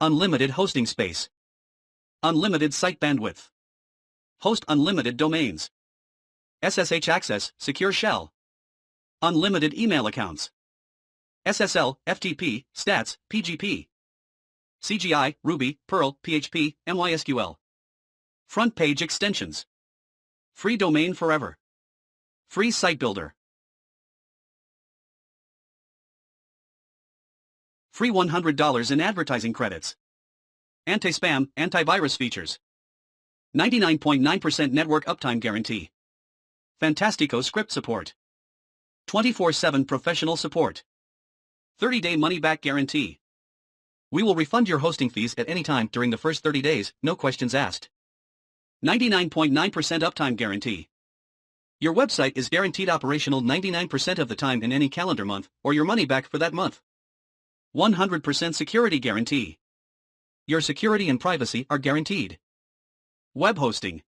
Unlimited hosting space. Unlimited site bandwidth. Host unlimited domains. SSH access, secure shell. Unlimited email accounts. SSL, FTP, stats, PGP. CGI, Ruby, Perl, PHP, MySQL. Front page extensions. Free domain forever. Free site builder. Free $100 in advertising credits. Anti-spam, antivirus features. 99.9% network uptime guarantee. Fantastico script support. 24/7 professional support. 30-day money-back guarantee. We will refund your hosting fees at any time during the first 30 days, no questions asked. 99.9% uptime guarantee. Your website is guaranteed operational 99% of the time in any calendar month, or your money back for that month. 100% security guarantee. Your security and privacy are guaranteed. Web hosting.